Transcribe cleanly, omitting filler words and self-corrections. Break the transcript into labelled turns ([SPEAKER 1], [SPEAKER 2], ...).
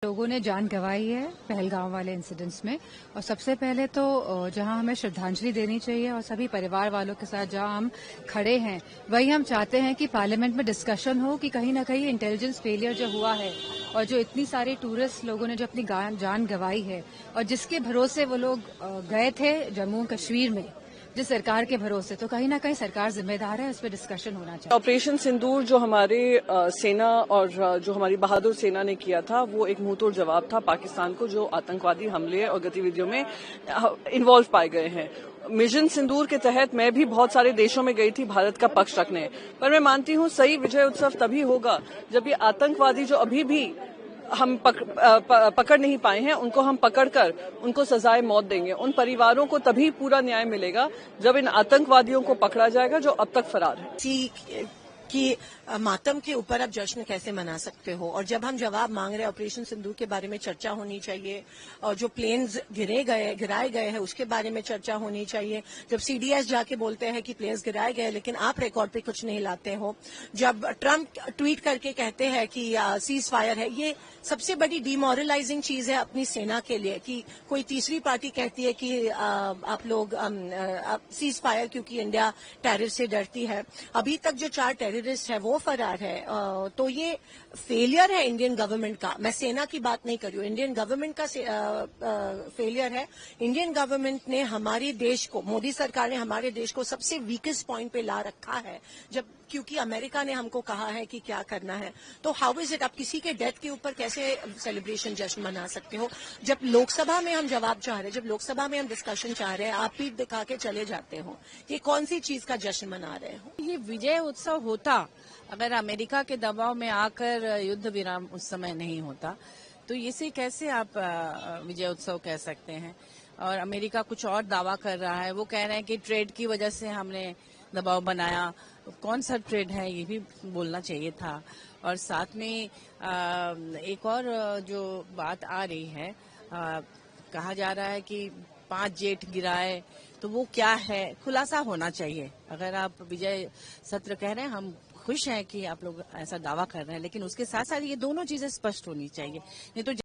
[SPEAKER 1] लोगों ने जान गंवाई है पहलगाम वाले इंसिडेंट्स में। और सबसे पहले तो जहां हमें श्रद्धांजलि देनी चाहिए और सभी परिवार वालों के साथ जहां हम खड़े हैं, वही हम चाहते हैं कि पार्लियामेंट में डिस्कशन हो कि कहीं ना कहीं इंटेलिजेंस फेलियर जो हुआ है और जो इतनी सारी टूरिस्ट लोगों ने जो अपनी जान गंवाई है और जिसके भरोसे वो लोग गए थे जम्मू कश्मीर में जिस सरकार के भरोसे, तो कहीं ना कहीं सरकार जिम्मेदार है, उस पर डिस्कशन होना चाहिए।
[SPEAKER 2] ऑपरेशन सिंदूर जो हमारे सेना और जो हमारी बहादुर सेना ने किया था, वो एक मुंहतोड़ जवाब था पाकिस्तान को, जो आतंकवादी हमले और गतिविधियों में इन्वॉल्व पाए गए हैं। मिशन सिंदूर के तहत मैं भी बहुत सारे देशों में गई थी भारत का पक्ष रखने, पर मैं मानती हूँ सही विजय उत्सव तभी होगा जब ये आतंकवादी जो अभी भी हम पकड़ नहीं पाए हैं, उनको हम पकड़कर उनको सजाए मौत देंगे। उन परिवारों को तभी पूरा न्याय मिलेगा जब इन आतंकवादियों को पकड़ा जाएगा जो अब तक फरार है।
[SPEAKER 3] कि मातम के ऊपर आप जश्न कैसे मना सकते हो। और जब हम जवाब मांग रहे हैं, ऑपरेशन सिंदूर के बारे में चर्चा होनी चाहिए, और जो प्लेन्स गिराए गए हैं उसके बारे में चर्चा होनी चाहिए। जब सीडीएस जाके बोलते हैं कि प्लेन्स गिराए गए लेकिन आप रिकॉर्ड पे कुछ नहीं लाते हो, जब ट्रंप ट्वीट करके कहते हैं कि सीज फायर है, ये सबसे बड़ी डिमोरलाइजिंग चीज है अपनी सेना के लिए कि कोई तीसरी पार्टी कहती है कि आप लोग सीज फायर, क्योंकि इंडिया टेरर से डरती है। अभी तक जो 4 टेररिस्ट है वो फरार है। तो ये फेलियर है इंडियन गवर्नमेंट का। मैं सेना की बात नहीं कर रही हूँ, इंडियन गवर्नमेंट का फेलियर है। इंडियन गवर्नमेंट ने हमारे देश को, मोदी सरकार ने हमारे देश को सबसे वीकेस्ट पॉइंट पे ला रखा है, जब क्योंकि अमेरिका ने हमको कहा है कि क्या करना है। तो हाउ इज इट, आप किसी के डेथ के ऊपर कैसे सेलिब्रेशन जश्न मना सकते हो? जब लोकसभा में हम जवाब चाह रहे हैं, जब लोकसभा में हम डिस्कशन चाह रहे हैं, आप पीठ दिखा के चले जाते हो। ये कौन सी चीज का जश्न मना रहे हो?
[SPEAKER 4] ये विजय उत्सव होता अगर अमेरिका के दबाव में आकर युद्ध विराम उस समय नहीं होता, तो इसे कैसे आप विजय उत्सव कह सकते हैं? और अमेरिका कुछ और दावा कर रहा है, वो कह रहे हैं कि ट्रेड की वजह से हमने दबाव बनाया। कौन सा ट्रेड है ये भी बोलना चाहिए था। और साथ में एक और जो बात आ रही है, कहा जा रहा है कि 5 जेट गिराए, तो वो क्या है, खुलासा होना चाहिए। अगर आप विजय सत्र कह रहे हैं, हम खुश हैं कि आप लोग ऐसा दावा कर रहे हैं, लेकिन उसके साथ साथ ये दोनों चीजें स्पष्ट होनी चाहिए, नहीं तो